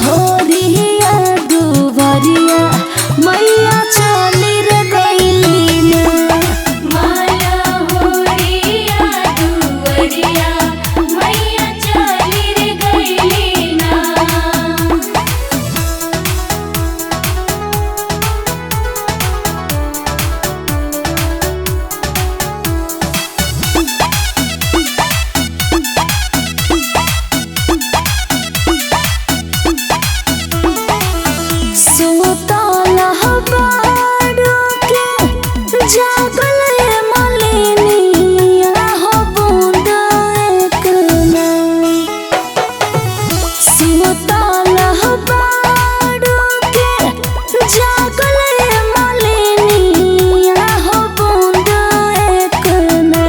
होरिया दुवरिया मैया चली रे गइली ना। माला होरिया दुवरिया मैया चली रे गइली ना। सुतला बाड़ू के जागल मलिनिया हो बूंद एक ना। सुतला बाड़ू के जागल मलिनिया हो बूंद एक ना।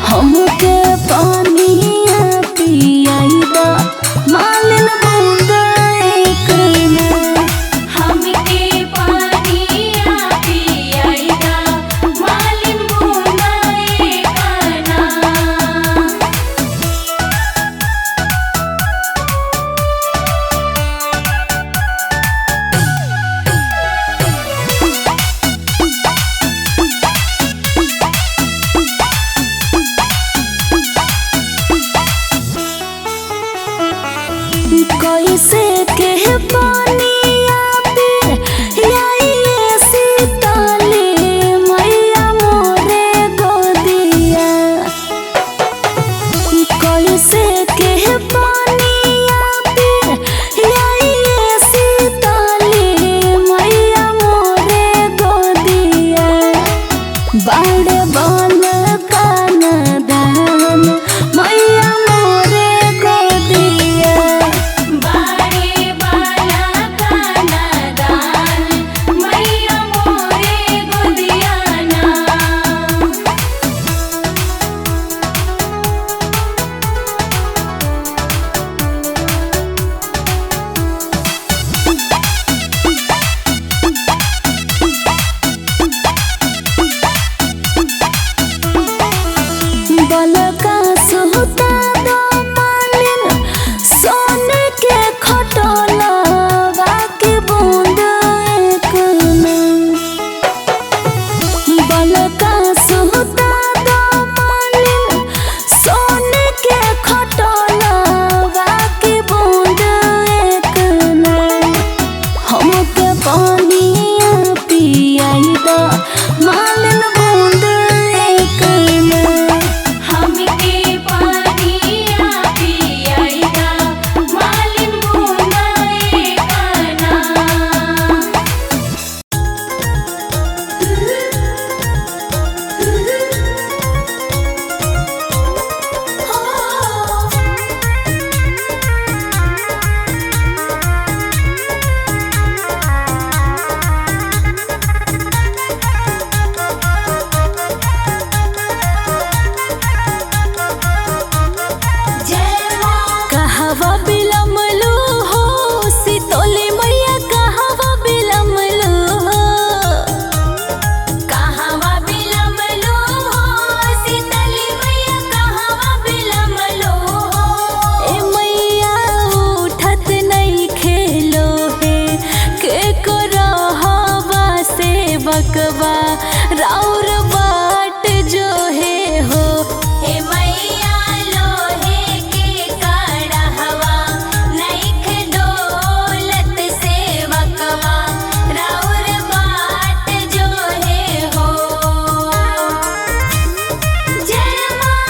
हमके पानिया पियाई दा मालिन बूंद एक ना। हमके पानिया पियाई दा मालिन बूंदा एक ना। कैसे के पानिया पे आइए सीताले मैया मोरे गोदिया। कैसे के पानिया पे आइए सीताले मैया मोरे गोदिया। बाड़ बन कान दान मैया मोरे गोदिया। बाड़े बाला काना दान मैया मोरे गोदिया ना। बलका सुता दो मालिन सोने के खटोला बाकी बूंद एक ना। बलका सुता दो मालिन सोने के खटोला बाकी बूंद एक ना। हमके पानिया पियाई दा मालिन बूंद एक ना। हमके पानिया पियाई दा मालिन बूंदा एक ना। जय माँ कहवा बिलमलू हो सितोली मैया कहवा बिलमलू हो। कहवा बिलमलो हो सीतली मैया कहवा बिलमलो हो। ए मैया उठत नहीं खेलो है के को रहवा से बकवा राउर बाट जो है हो। हे मैया लोहे के कड़हवा नइख डोलत से वकवा राउर बाट जो है हो। जय माँ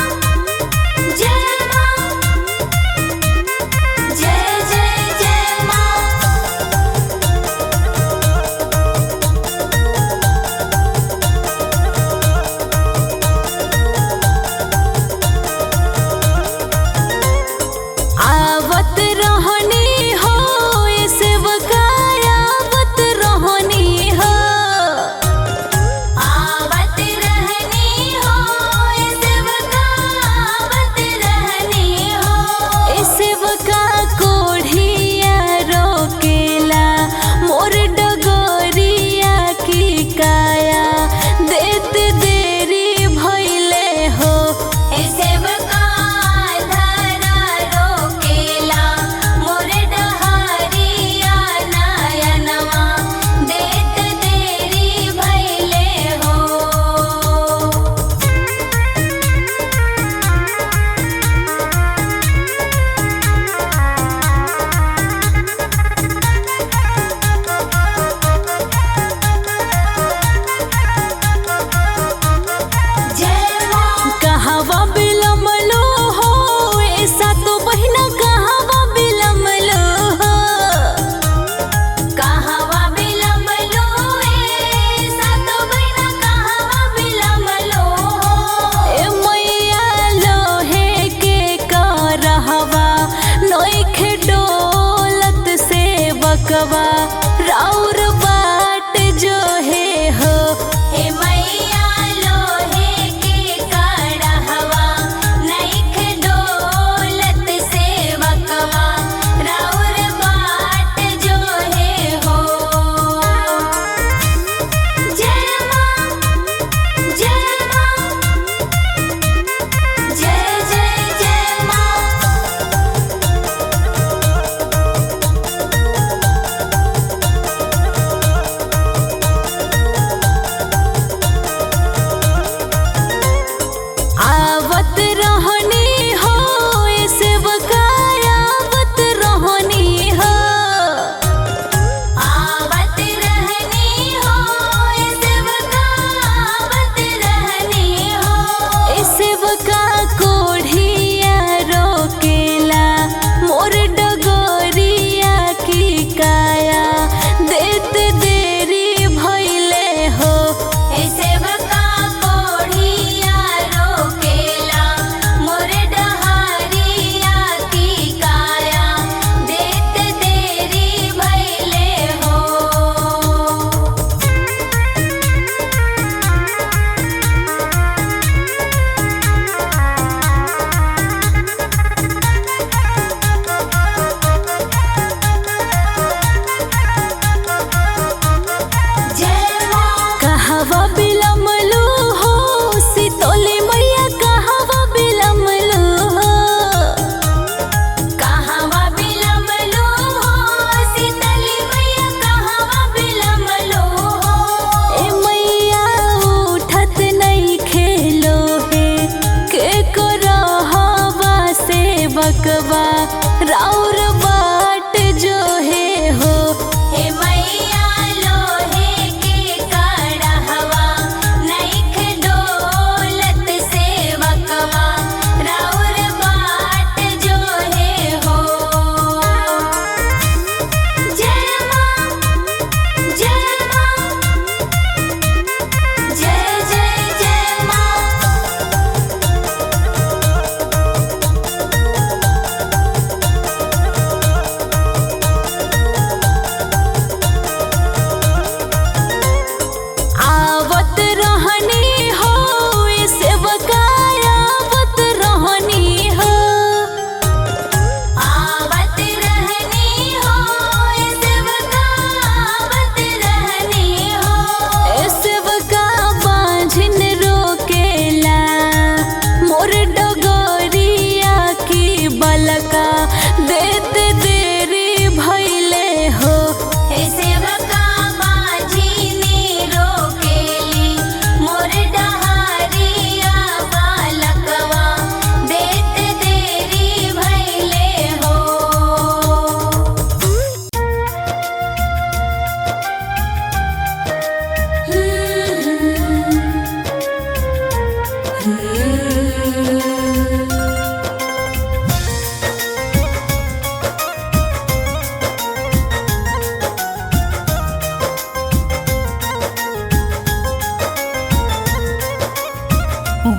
जय माँ जय जय जय माँ। सेवकवा राउर बाट जो है हो। हे मैया लोहे के कड़हवा नइखे डोलत सेवकवा राउर बाट जो है हो। जय माँ जय माँ जय जय जय माँ। आवत रहनी हो ए सेवका आवत रहनी हो। आवत रहनी हो ए सेवका आवत रहनी हो। ए सेवका कोढ़िया रोकेला मोर डगोरिया की काया देत देरी भइले हो। हे सेवका कोढ़िया रोकेला मोर डहरिया की काया देत देरी भइले हो। जय माँ कहवा बिलमलू हो सितोली मैया कहवा बिलमलू हो। कहवा बिलमलो हो सीतली मैया कहवा बिलमलो हो। ए मैया उठत नहीं खेलो है के को रहवा सेवकवा राउर बाट जो है हो। हे मैया लोहे के कड़हवा नइखे डोलत सेवकवा राउर बाट जो है हो। जय माँ जय माँ जय जय जय माँ। आवत रहनी हो ए सेवका आवत रहनी हो। आवत रहनी हो ए सेवका आवत रहनी हो। ए सेवका बांझिन रोकेला मोर डगोरिया की बलका देत देरी भइले हो। हे सेवका बाझिनी रोकेली मोर डहरिया बालकवा देत देरी भइले हो।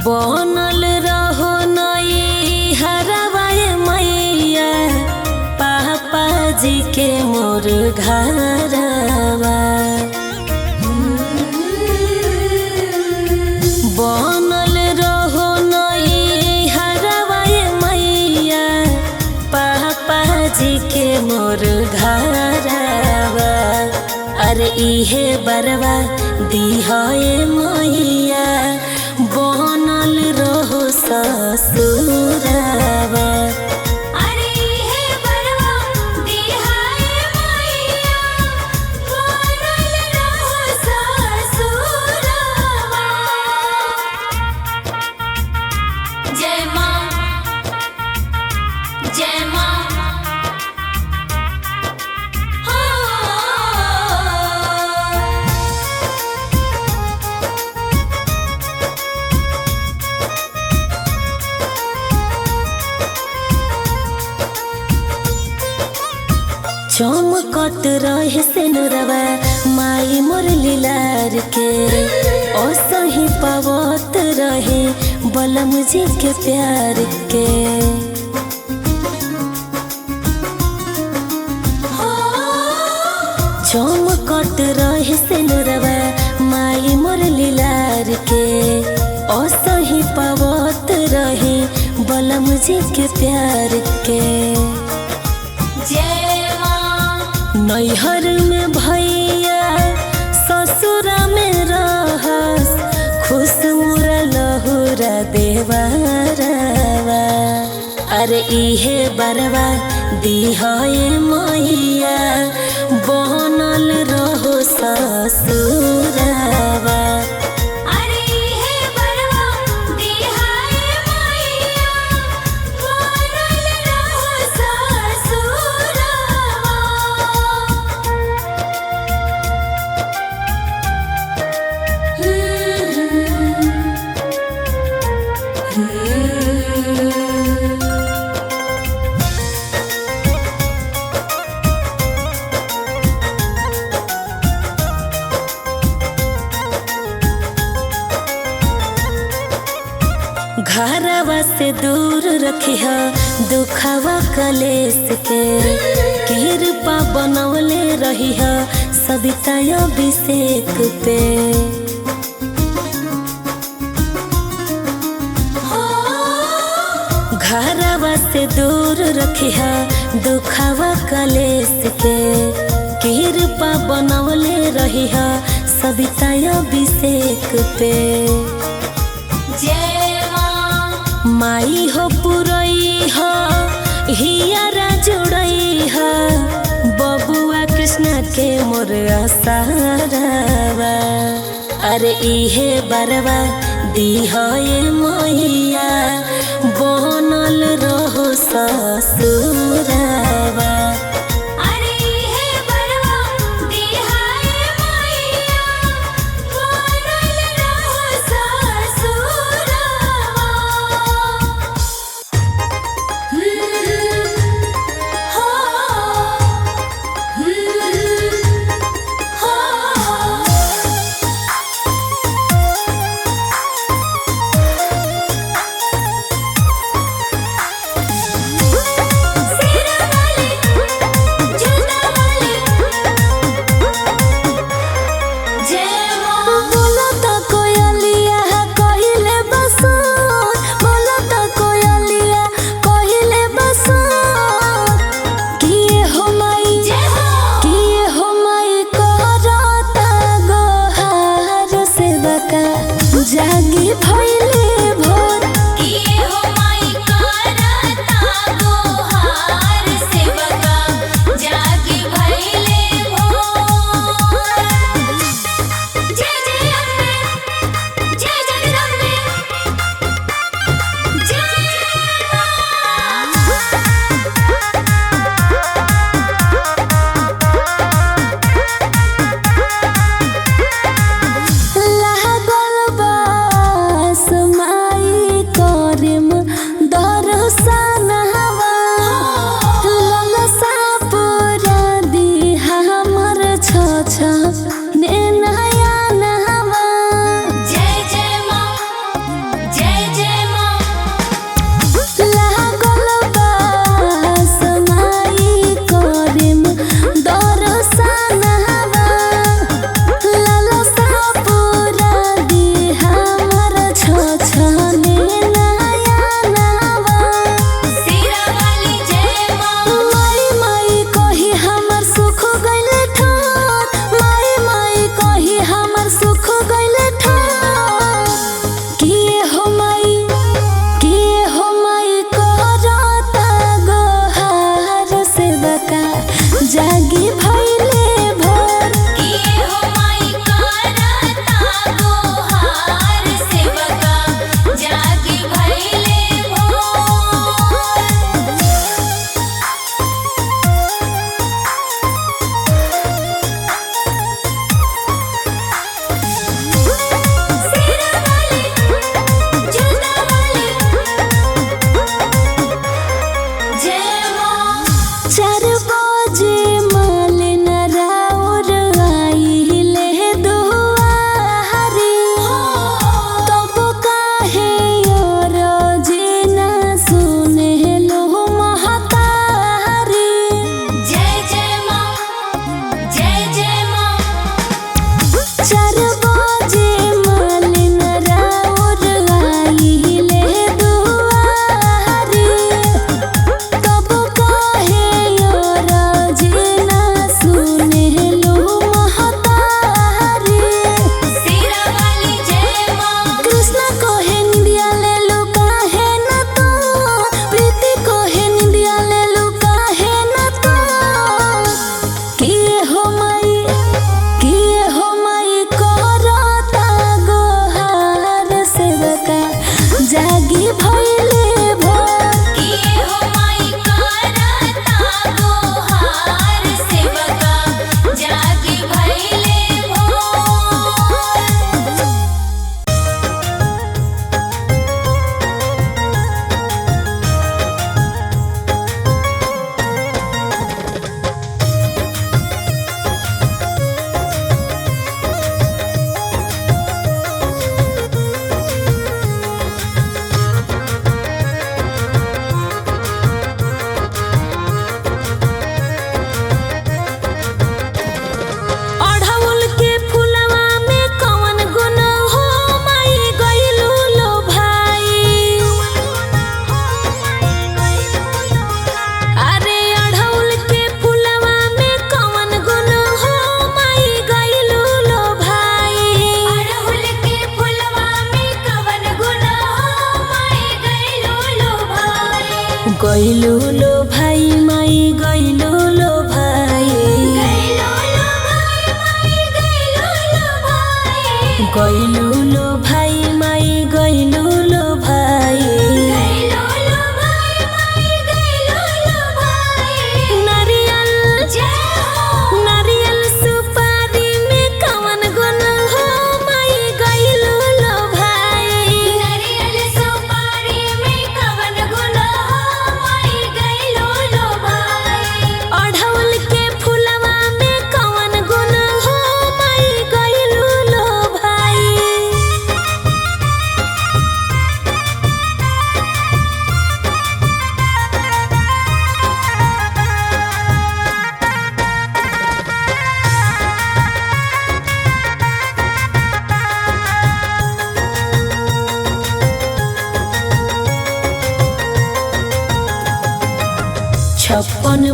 बनल रहो नई हरवाए मैया पापा जी के मोर घरवा। बनल रहो नई हरवाए मैया पापा जी के मोर घरवा। अरे इहे बरवा दिहाए मैया बनल रहो ससुरवा। अरे हे बरवा दिहाए मैया बनल रहो ससुरवा। जय माँ जय माँ। हो चमकत रहे सिनुरवा माई मोर लीलार के असही पावत रहे बलम जी के प्यार के। चमकत रहे सिनुरवा माई मोर लीलार के असही पावत रहे बलम जी के प्यार के। जय माँ नैहर में भैया ससुरा में रहस खुश मुरा लहुरा देवरवा। अरे इहे बरवा दिहाए मैया बनल रहो ससुरवा। अरे हे बड़वा दिहाए मैया बनल रहो ससुरवा। घरवा से दूर रखिया दुखवा कलेस के कृपा बनवले रहिया सविता अभिषेक पे। घरवा से दूर रखिया दुखवा कलेस के कृपा बनवले रहिया सविता अभिषेक पे। जय माई हो पुरई हो हियारा जुड़ई हो बबुआ कृष्णा के मोर आसारवा। अरे इहे बरवा दिहाए मैया बनल रहो ससुरवा। अरे हे बड़वा दिहाए मैया बनल रहो ससुरवा। सिरवा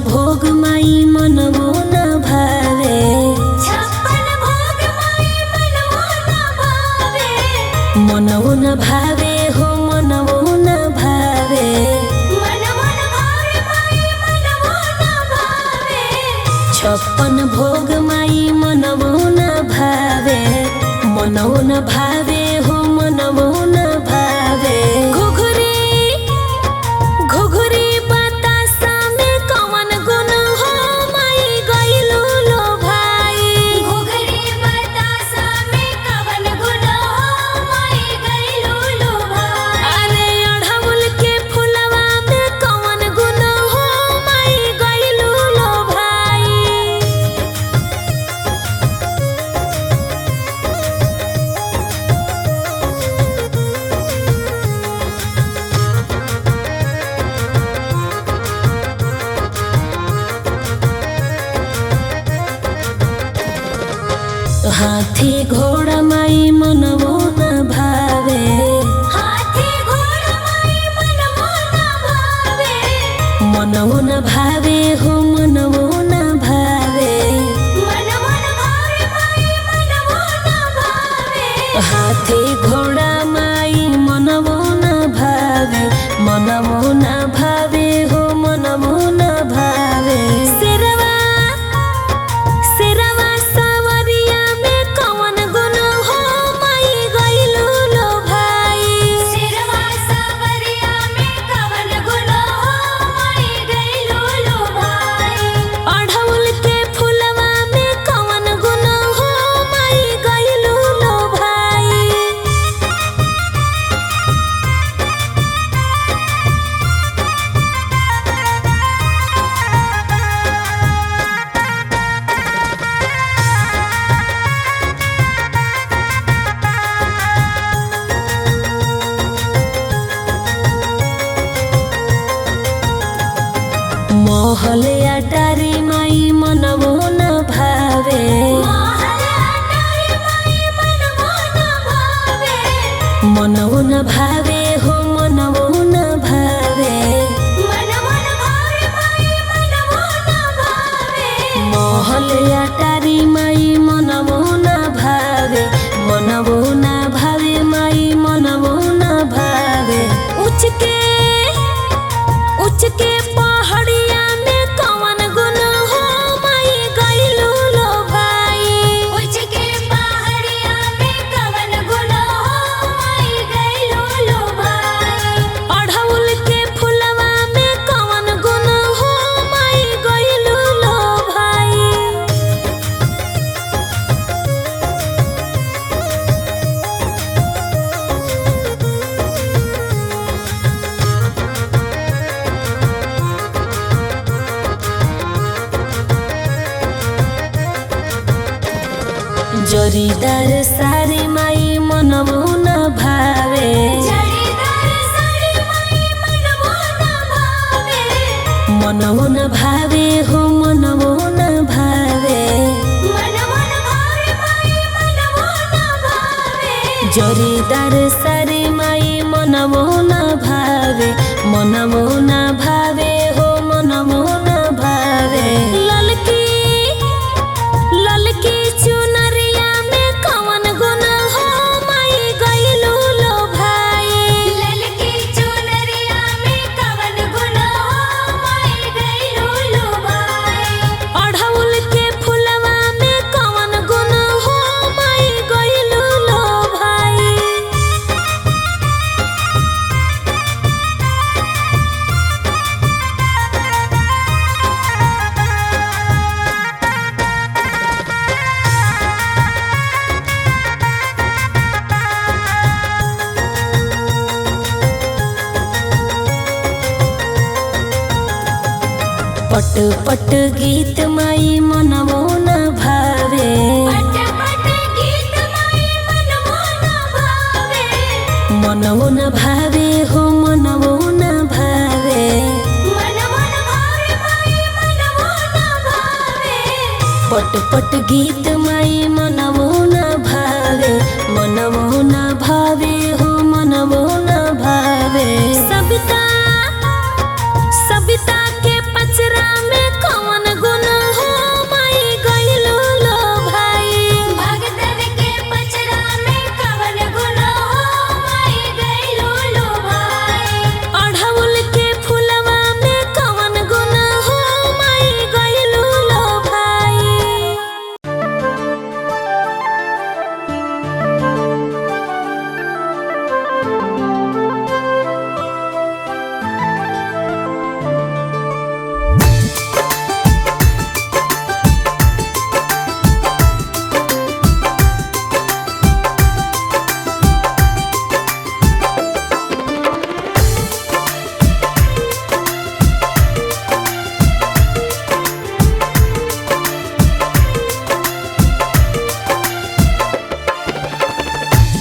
भोग माई मनवो न भावे। छप्पन भोग माई मनवो न भावे। मनवो न भावे हो मनवो न भावे। मनवो न भावे माई मनवो न भावे। छप्पन भोग माई मनवो न भावे। मनवो न भावे हो मनवो न भावे। घुघरी घुघरी बतासा में कवन गुण हो माई गइलू लो भाई। घुघरी बतासा में कवन गुण हो माई गइलू लो भाई। अरे अढ़उल के फुलवा में कवन गुण हो माई गइलू लो भाई। हाथी घोड़ा माई मनवो न भावे। हाथी घोड़ा माई मनवो न भावे। मनवो न भावे हो मनवो न भावे। मनवो न भावे माई मनवो न भावे। हाथी घोड़ा माई मनवो न भावे। मनवो न भावे हो मनवो न भावे। सिरवा सिरवा सवरिया में कवन गुण हो माई गइलू लो भाई। सिरवा सावरिया में कवन गुण हो माई गइलू लो भाई। अढ़उल के फुलवा में कवन गुण हो माई गइलू लो भाई। महल अटारी माई मनवो न भावे। महल अटारी माई मनवो न भावे। मनवो न भावे हो मनवो न भावे। मनवो न भावे माई मनवो न भावे। महल अटारी माई मनवो न भावे। मनवो न भावे माई मनवो न भावे। उच के पहाड़िया में कवन गुण हो माई गइलू लो भाई। उच के पहाड़िया में कवन गुण हो माई गइलू लो भाई। अढ़उल के फुलवा में कवन गुण हो माई गइलू लो भाई। जरीदार सारी माई मनवो न भावे। जरीदार साड़ी माई मनवो न भावे। मनवो न भावे हो मनवो न भावे। मनवो न भावे माई मनवो न भावे। जरीदार सारी माई मनवो न भावे। मनवो न भावे हो मनवो न भावे। ललकी ललकी चुनरिया में कवन गुण हो माई गइलू लो भाई। ललकी चुनरिया में कवन गुण हो माई गइलू लो भाई। अढ़उल के फुलवा में कवन गुण हो माई गइलू लो भाई। पट पट गीत माई मनवो न भावे। पट पट गीत माई मनवो न भावे। मनवो न भावे हो मनवो न भावे। मनवो न भावे माई मनवो न भावे। पट पट गीत माई मनवो न भावे। मनवो न भावे हो मनवो न भावे। सबिता सबिता के पचरा में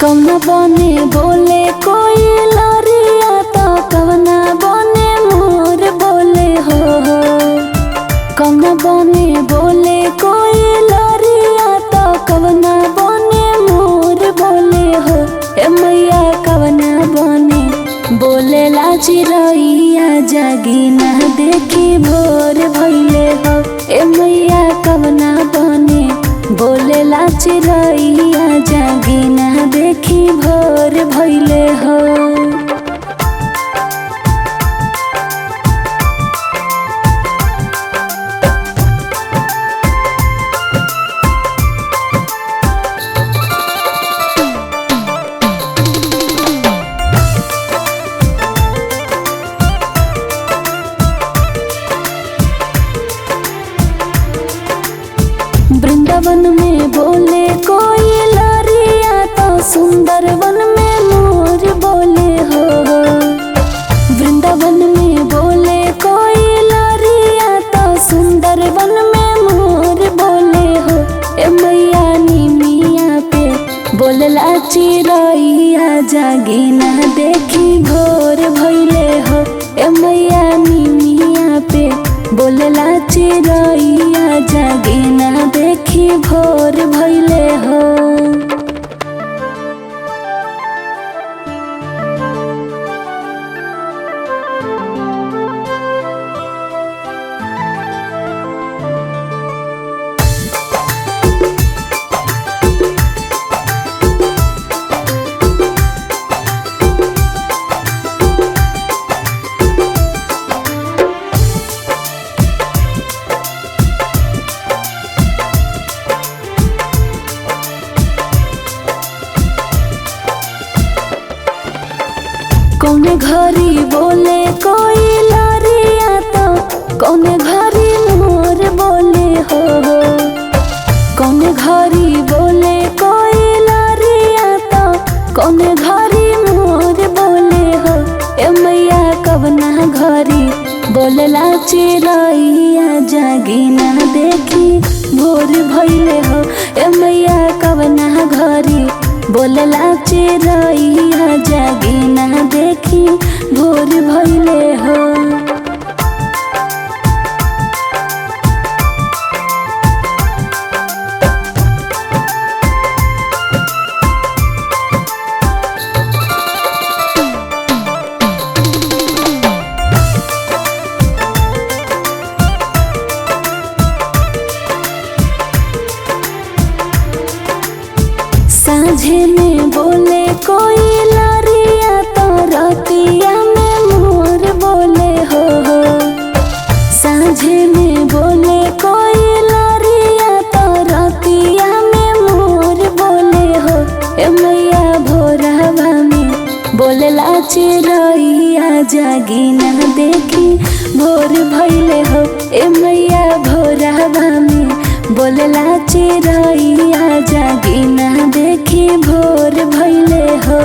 कौना बने बोले कोई लरिया तो कवना बने मोर बोले हो। कौना बने बोले कोई लरिया तो कवना बने मोर बोले हो। ए मैया कवना बने बोले ला चिरैया जागी ना देखी भोर भइले हो। ए मैया कवना बने बोले ला चिरैया जागी ना देखी भोर भइले हो। वृंदावन में बोले कोई लरिया तो सुंदर वन में मोर बोले हो। वृंदावन में बोले कोई लरिया तो सुंदर वन में मोर बोले हो। ए मैया निमिया पे बोलला चिरैया जागी ना देखी भोर भइले हो। ए मैया निमिया पे बोलला चिरैया जागी ना देखी भोर भइले हो। कौने घरी बोले कोई लरिया तो कौने घरी मोर बोले हो। कौने घरी बोले कोई लरिया तो कौने घरी मोर बोले हो। ए मैया कवना घरी बोलला चिरैया जागी ना देखी भोर भइले हो। ए मैया कवना घरी बोलला चिरैया जागी ना देखी भोर भइले हो। साँझे में बोले कोई लरिया तो रतिया में मोर बोले हो। साँझे में बोले कोई लरिया तो रतिया में मोर बोले हो। ए मैया भोरवा में बोलला चिरैया जागी ना देखी भोर भइले हो। ए मैया भोरवा में बोलला चिरैया जागी ना देखी भोर भइले हो।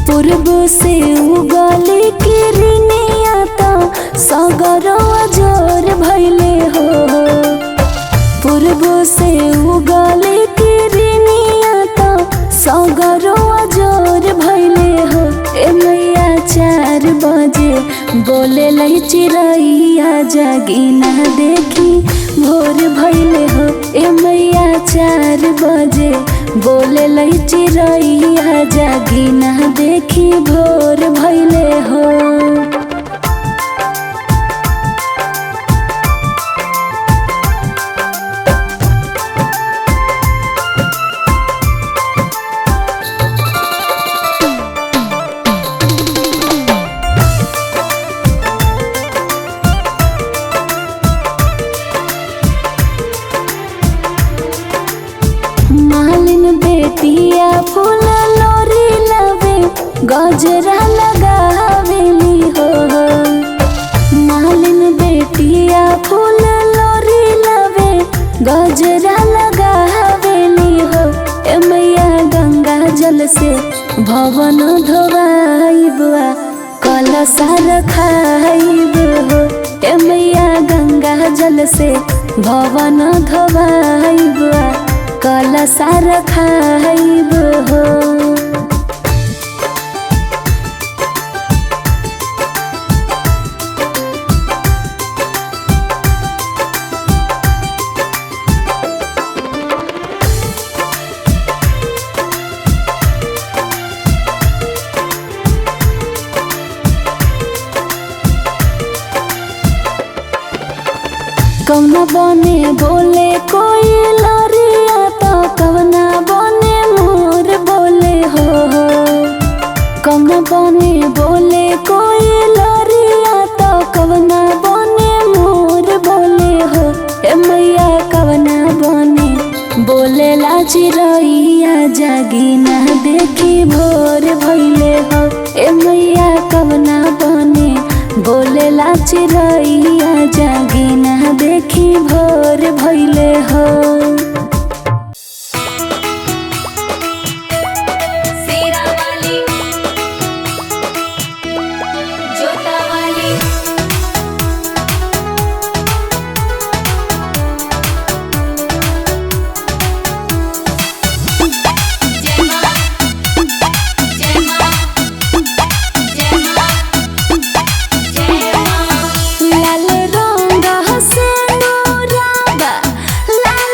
पूर्व से उगली किरनिया तो सगरवा जोर भइले हो। पूर्व से उगली किरनिया तो सगरवा जोर भइले हो। ए मैया 4 बजे बोले लै चिरैया जागी ना देखी भोर भइले हो। ए मैया 4 बजे बोले लै चिरैया जागी ना देखी भोर भइले हो। बेटिया फूल लोरी लवे गजरा लगावेली भवन धोवाइब कलशा रखाइब हो। ए मैया गंगा जल से भवन धोवाइब कलशा रखाइब हो। कवना बने बोले कोई लरिया तो कवना बने मोर बोले हो। कवना बने बोले कोई लरिया तो कवना बने मोर बोले हो। ए मैया कवना बने बोले ला चिरैया जागी ना देखी भोर भइले हो। ए मैया कवना बने बोले ला चिरैया जागी ना देखी भोर भइले हो। शेरा वाली जोता वाली जय मां जय मां जय मां जय मां। लाल रंग से नूराबा लाल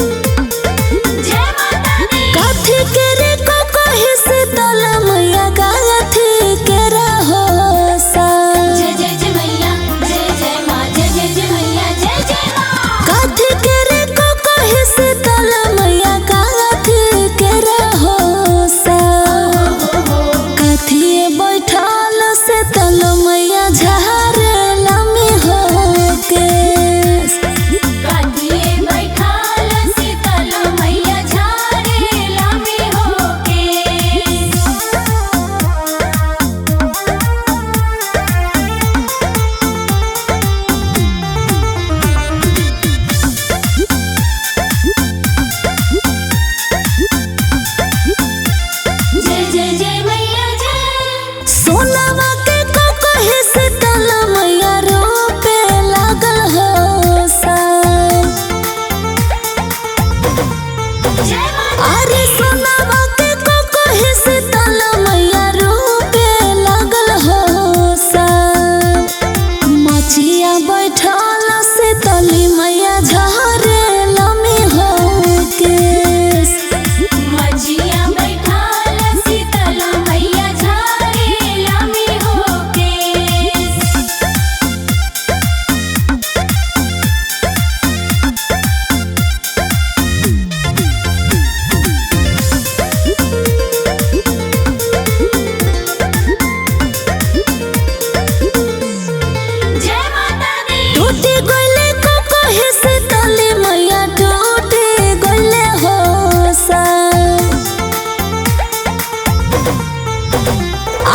जय माता दी। काथी के रे को कहि शीतल मैया गाथी के रहो सा। जय जय जय मैया जय जय माँ जय जय जय मैया जय जय माँ। काथी के रे को कहि शीतल मैया गाथी के रहो सा। काथी बैठल शीतल मैया झारे लमी हो के। काठिए बैठाल शीतल मैया झारे लामी होके। जय जय जय मैया जय। सोनावा के को कहि शीतल मैया रोपे लागल हो सा। जय माता। अरे सोनावा के को कहि शीतल मैया रोपे लागल हो सा। मचिया बैठल शीतली मैया झारे लमी हो के। मजिया बैठाल शीतल मैया झारे लामी होके। जय माता दी। टूटी गइले को कहि शीतली मैया टूटी गइले हो सा।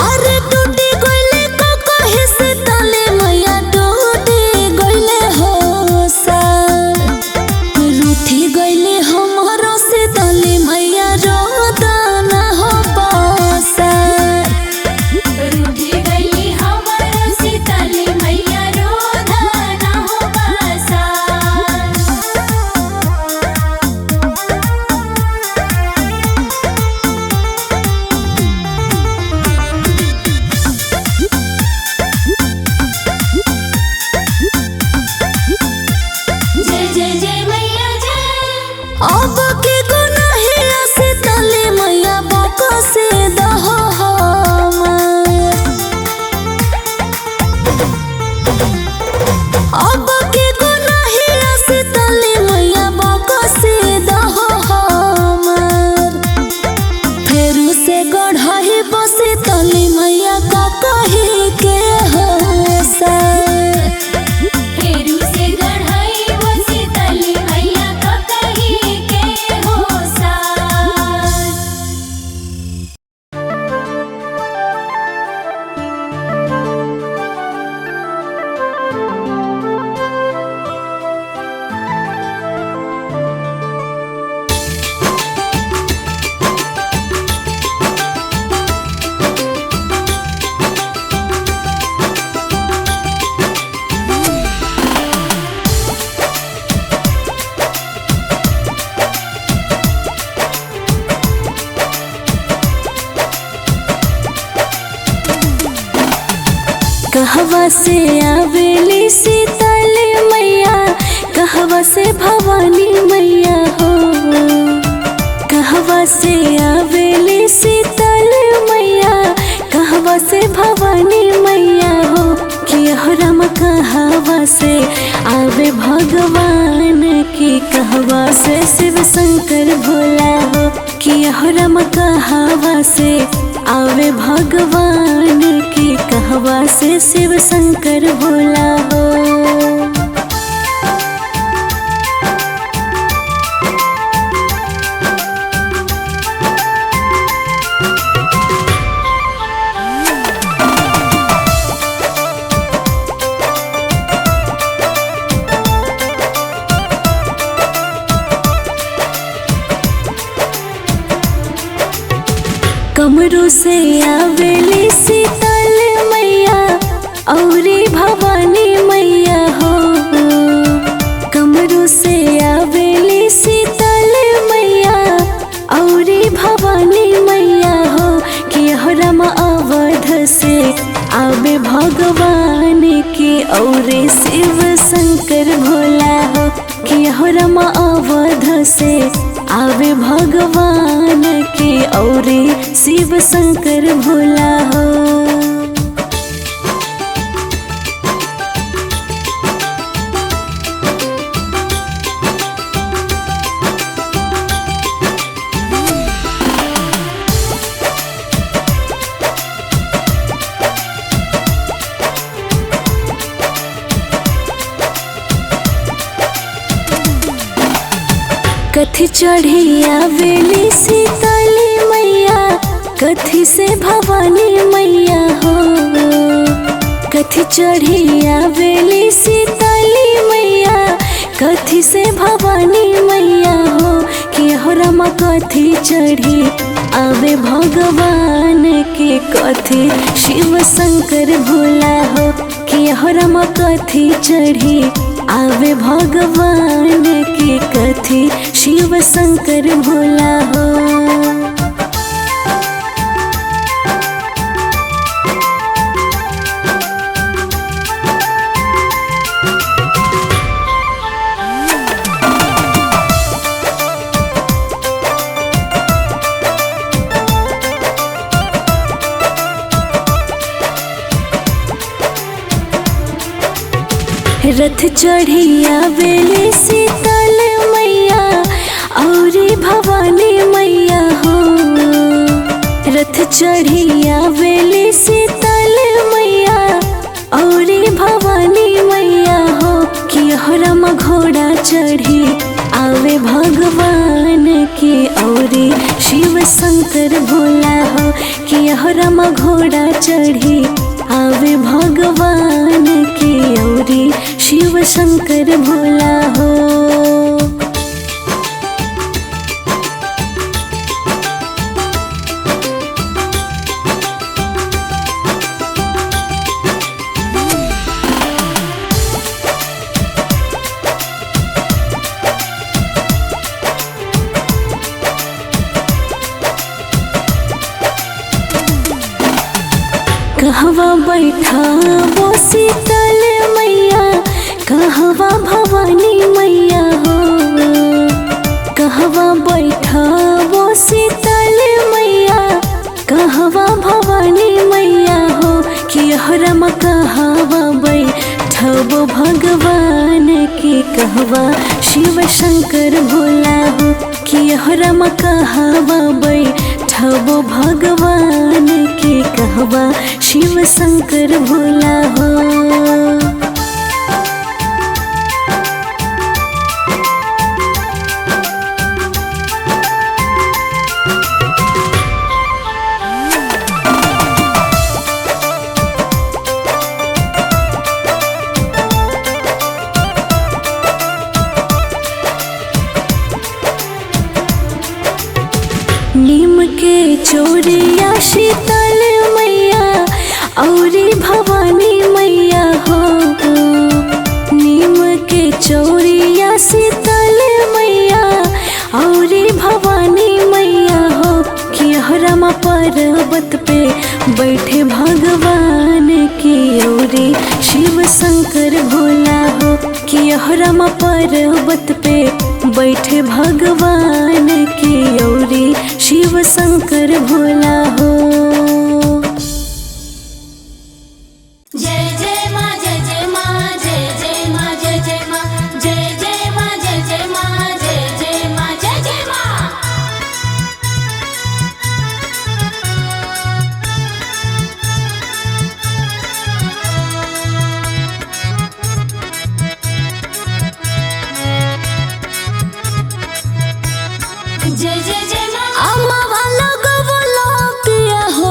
अरे टूटी गइले को कहि शीतली मैया टूटी गइले हो सा। रूठी गइले हमरो शीतली मैया रोदन हो पासा। रूठी गई हमर शीतली मैया रोदन हो बसार। जय जय जय मैया जय। अब के गुनाहिया शीतली मैया बको से दहो हमर। अब के गुनाहिया शीतली मैया बको से दहो हमर। फेरू से गढ़ही शीतली मैया का कही के हो सा। फेरू से गढ़ई वो शीतली मैया का कही के हो सार। कहवा से आवेली शीतल मैया, कहवा से भवानी मैया हो। कहवा से आवेली शीतल मैया, कहवा से भवानी मैया हो। कि राम कहवा से आवे भगवान की, कहवा से शिव शंकर भोला हो। कि राम कहवा से आवे भगवान की, कहवा से शिव शंकर भोला हो। कमरू से आवेली शीतल मैया, औरी भवानी मैया आवे भगवान के और शिव शंकर भोला हो कि हो रमा अवध से आवे भगवान के और शिव शंकर भोला हो। कथी चढ़ी आवेली सीताली मैया कथी से भवानी मैया हो। कथी चढ़ी आवेली सीताली मैया कथी से भवानी मैया हो कि हो रमा कथी चढ़ी आवे भगवान के कथी शिव शंकर भोला हो कि हो रमा कथी चढ़ी आवे भगवान के कथी शिव शंकर भोला हो। रथ चढ़ी आवेली सीतल मैया और भवानी मैया हो। रथ चढ़ी आवेली सीतल मैया और भवानी मैया हो कि हो रमा घोड़ा चढ़ी आवे भगवान के और शिव शंकर भोला हो कि हो रमा घोड़ा चढ़ी आवे भगवान के और शिव शंकर भोला हो। कहवा बैठा वो सीतल मैया कहवा भवानी मैया हो। कहवा बैठा वो सीतल मैया कहवा भवानी मैया हो कि हो रमा कहवा बैठब भगवान के कहवा शिव शंकर भोला हो कि हो रमा कहवा बैठब भगवान के कहवा शिव शंकर भोला हो। नीम के चोरिया शीतल मैया और भवानी मैया हो। नीम के चोरिया शीतल मैया और भवानी मैया हो कि हो रमा पर्वत पे बैठे भगवान की और शिव शंकर भोला हो कि हो रमा पर्वत पे बैठे भगवान की और शिव शंकर भोला हो। जय जय माँ जय जय माँ जय जय माँ जय जय माँ जय जय माँ जय जय माँ जय जय माँ जय जय माँ। जय जय जय माँ। अम्मा वाला गोवला पिया हो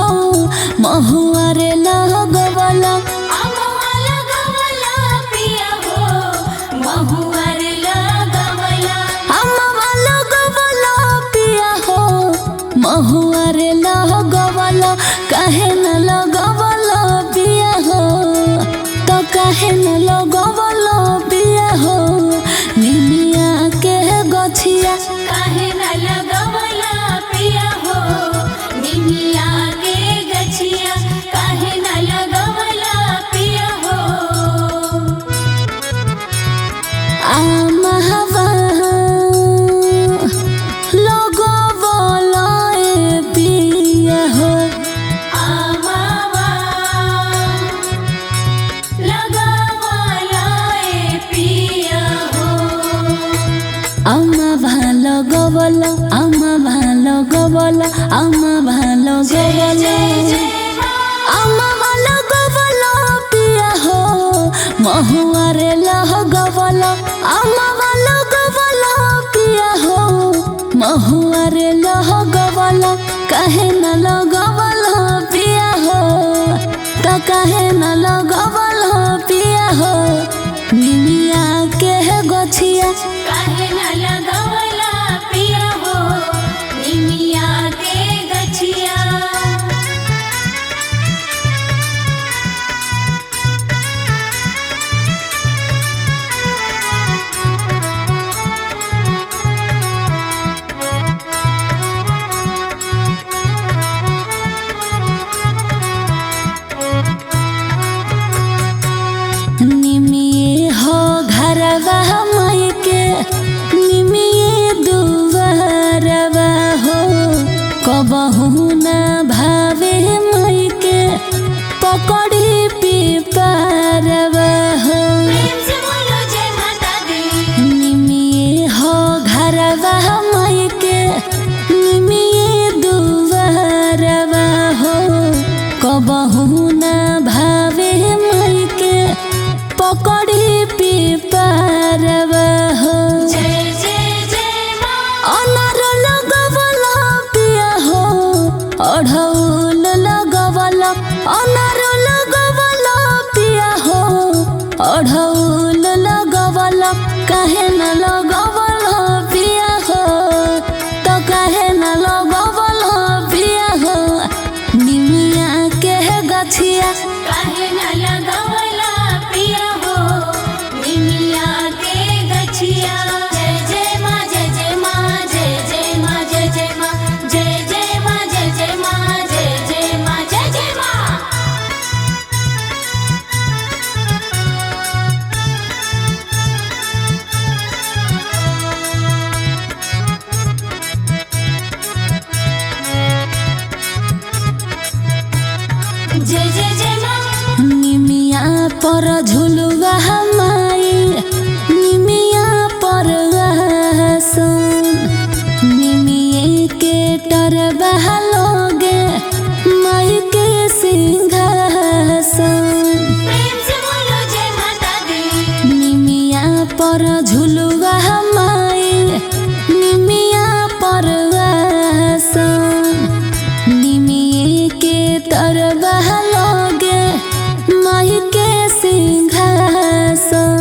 গবল আমা ভালো গবল আমা ভালো গবল আমা ভালো গবল পিয়া হো মহুয়ারে লহ গবল আমা ভালো গবল পিয়া হো মহুয়ারে লহ গবল কাহে না লগবল পিয়া হো তা কাহে না লগবল पिया हो निमिया के गछिया काहे न लगवला पिया हो निमिया के गछिया निमिये हो घरवा मायके निमिये दुआरवा हो कबहू ना भावे मायके पकड़ी पिपारवा हो प्रेम से बोलो जय माता दी निमिये हो घरवा मायके निमिये दुआरवा हो कबहू ना भावे मायके पकड़ी पिपारवा हो जय जय जय माँ अनार लगवल पिया हो अढ़ौल लगवल अनार लगवल पिया हो अढ़ौल लगवल काहे न लगवल पिया हो तो काहे न लगवल पिया हो निमिया के गछिया काहे न लगवला पिया हो निमिया के गछिया जय जय माँ जय जय माँ जय जय माँ जय जय माँ जय जय माँ जय जय माँ जय जय माँ जय जय माँ जय जय जय माँ निमिया पर झुलुआ माई निमिया पर आसन निमिये के टरबा लोगे माई के सिंहासन प्रेम से बोलो जय माता दी निमिया पर झुलुआ माई निमिया पर आसन निमिये के तरबा लोगे माई के सिंहासन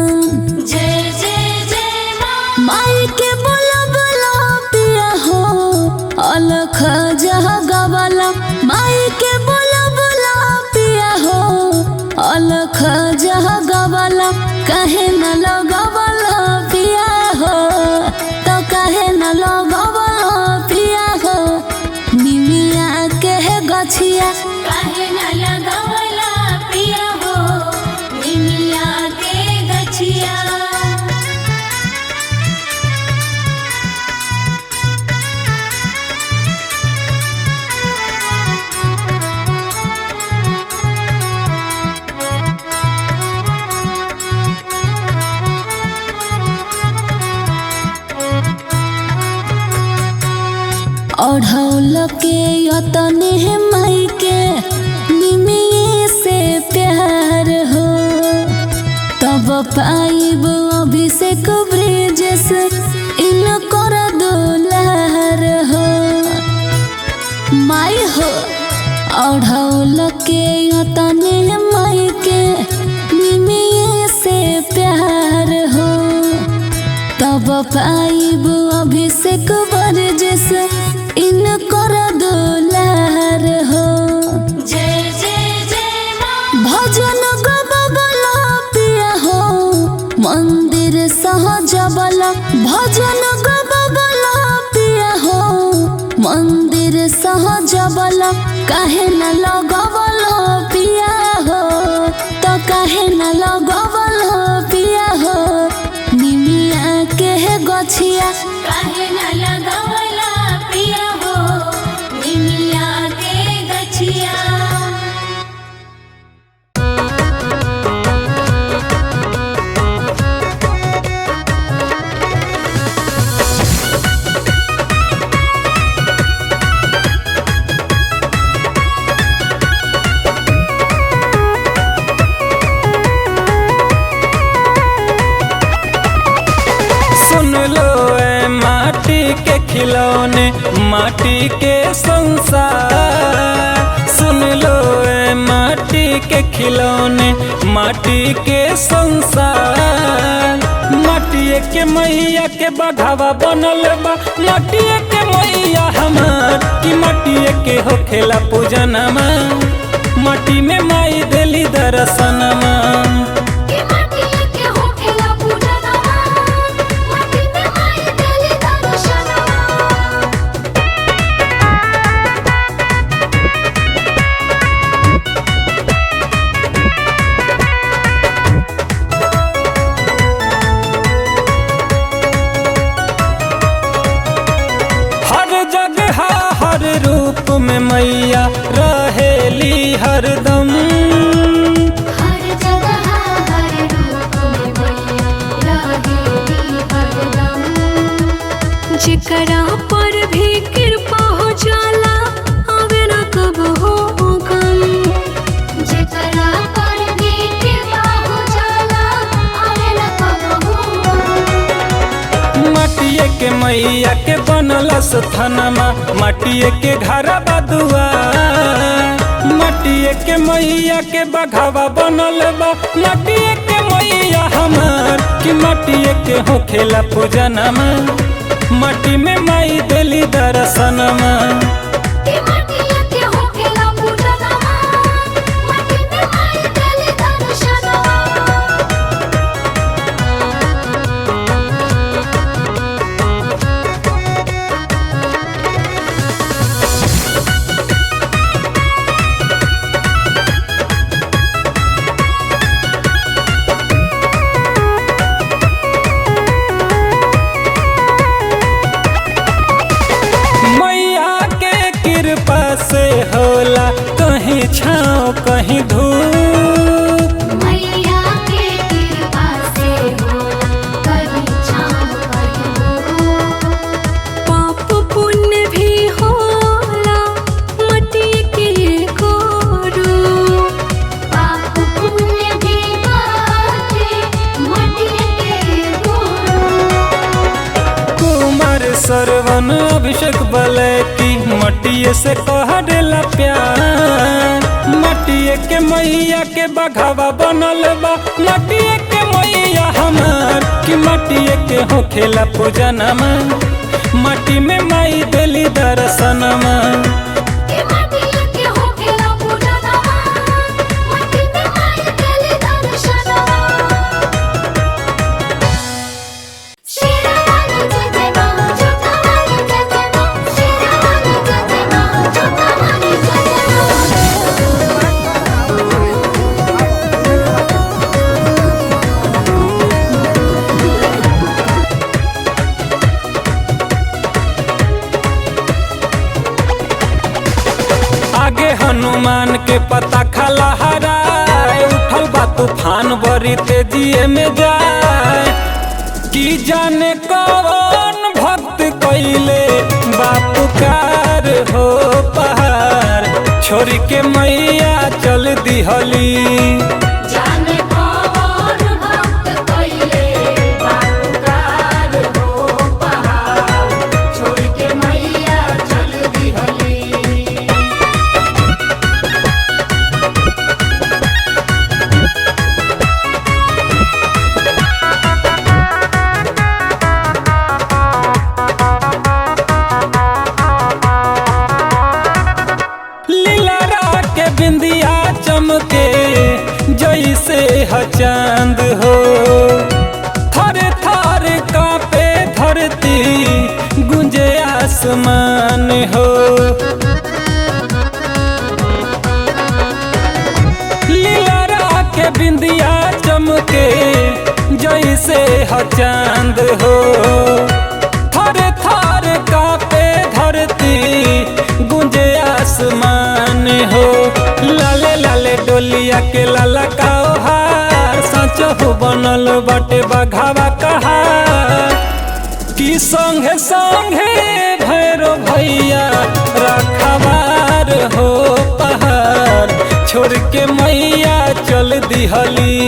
जय जय जय माँ माई के बोला बोला पिया हो अलख जह गवला माई के बोला बोला पिया हो अलख जह गवला काहे न लगवला पिया हो तो काहे न लगवला पिया हो निमिया के गछिया काहे न लगवला पिया हो निमिया के गछिया ओढ़ौल के यतने माई के निमिये से प्यार हो तब पाइब अभिषेक ब्रिजेश इन कर दुलार हो माई हो ओढ़ौल के यतने माई के निमिये से प्यार हो तब पाइब अभिषेक ब्रिजेश इन कर दुलार हो जय जय जय माँ भजन गबल पिया हो मंदिर सहजबल भजन गबल पिया हो मंदिर सहजबल काहे न लगवल पिया हो तो काहे न लगवल पिया हो निमिया के गछिया काहे न लगवला पिया हो निमिया के गछिया खिलौने माटी के संसार। सुन लो ए माटी के खिलौने माटी के संसार। माटिए के मैया के बघावा बनल बा माटिए के मैया हमार कि माटिए के होखेला पूजनमा माटी में माई देली दर्शनमा। हर रूप में मैया रहेली हरदम। हर जगह हर रूप में मैया रहेली हरदम। जेकरा पर भी कृपा हो जाला आवे न कब हो गम। जेकरा पर भी कृपा हो जाला आवे न कब हो गम। माटिए के मैया के बनलस थनमा माटिए के घरा बदुआ। माटिए के मैया के बघावा बनल बा माटिए के मैया हमार कि माटिए के होखेला पूजनमा माटी में माई देली दर्शनमा। से होला कहीं छाँव कहीं धूप। मैया के कृपा से होला कहीं छाँव कहीं धूप। पाप पुण्य भी होला मटी के रूप। पाप पुण्य भी बाटे मटी के रूप। कुमार सरवन अभिषेक बलैती मटिए से कहला प्यार। मटिए के मैया के बघावा बनल बा मटिए के मैया हमार कि मटिए के होखेला पूजनमा माटी में माई देली दर्शनमा। आगे हनुमान के पता खला हराए उठल बा तूफान बड़ी तेजिए में जाए। कि जाने कौन भक्त कइले बापुकार हो पहाड़ छोड़ के मैया चल दिहली। जाने कौन भक्त कइले बापुकार हो पहाड़ छोड़ के मैया चल दिहली। बिंदिया चमके जैसे चांद हो थर थर कांपे धरती गुंजे आसमान हो। लीला के बिंदिया चमके जैसे चांद हो थर थर कांपे धरती गुंजे आसमान हो। लाले लाले डोलिया के लाला काओ हार सच हो बनल बाटे बघावा कहा कि संगे संगे भैरो भैया रखवार हो पहाड़ छोड़ के मैया चल दिहली।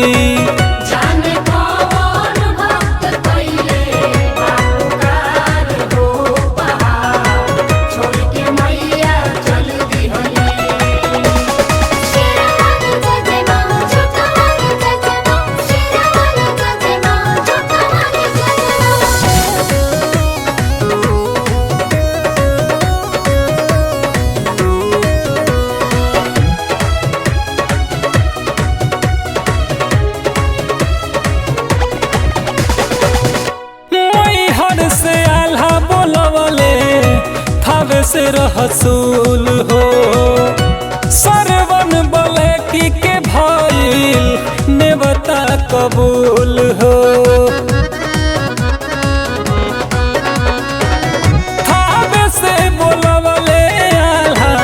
जाने कौन भक्त कइले बापुकार हो पहाड़ से रहसूल हो। सरवन बलैकी के भइल नेवता कबूल हो। थावे से बोलवले आल्हा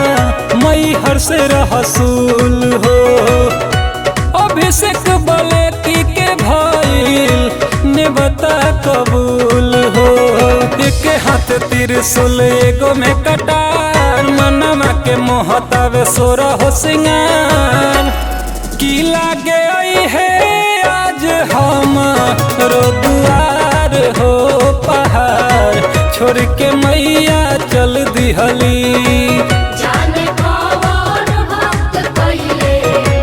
मैहर से रहसूल हो। अभिषेक बलैकी के भइल नेवता कबूल हो। एक हाथ त्रिशूल एगो में कटार मनवा के मोहतावे सोरा हो सिंगार। की लागे आई है आज हम दुआर हो पहाड़ छोड़ के मैया चल दिहली। जाने कौन भक्त कइले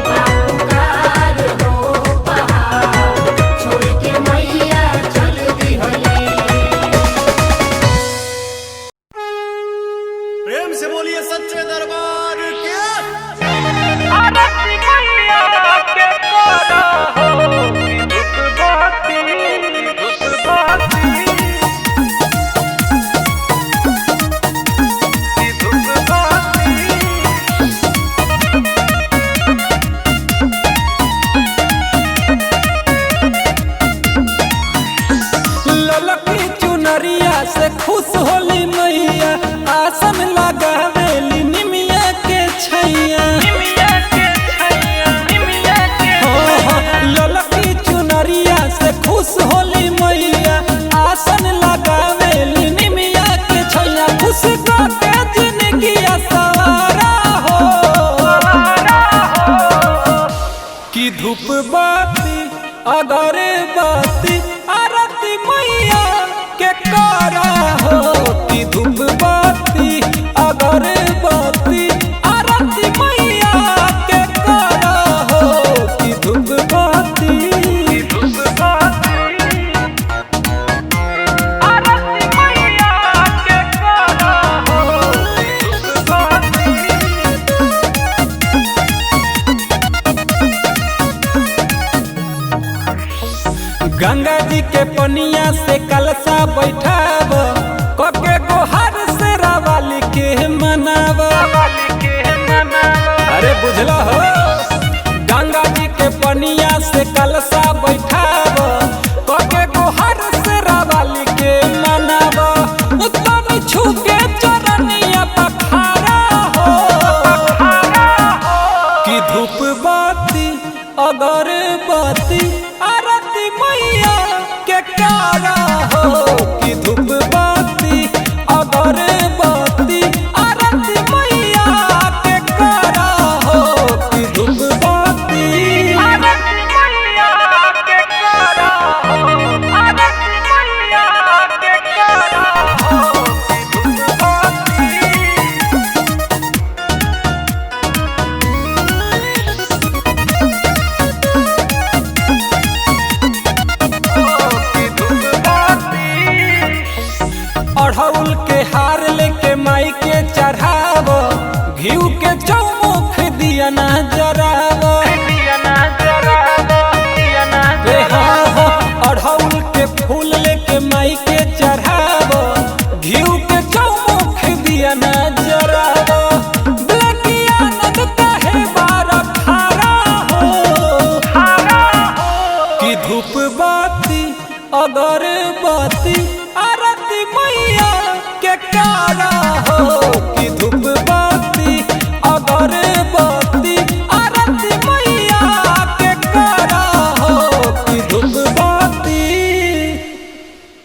बापुकार हो पहाड़ छोड़ के मैया चल दिहली। प्रेम से बोलिए सच्चे दरबार के। ललकी चुनरिया से खुश होली मैया आसन लगावेली निमिया के छैया। ललकी चुनरिया से खुश होली मैया आसन लगावेली निमिया के छैया। खुश के जिंदगी सवारा हो कि धूप बाती अगरे बाती आरती मैया के करा हो। कि धूप बाती अगरे बाती आरती मैया के करा हो। कि धूप बाती आरती मैया के करा हो। धूप बाती गंगा जी के पनिया से कलशा बैठाब कके गोहर से रावाली के मनाब। अरे बुझला हो गंगा जी के पनिया से कलशा बैठाब कके गोहर से रावाली के मनाब। उत्तम छू के चरनिया पखारा हो कि धूप बाती अगर बाती आरती मैया के करा हो। कि धूप बाती अगर बाती आरती मैया के करा हो। कि धूप बाती आरती मैया के करा हो। आरती मैया के करा हो। कि धूप बाती अढ़ौल के हार लेके माई के चढ़ाव घीव के चौमुख दिया ना जराव।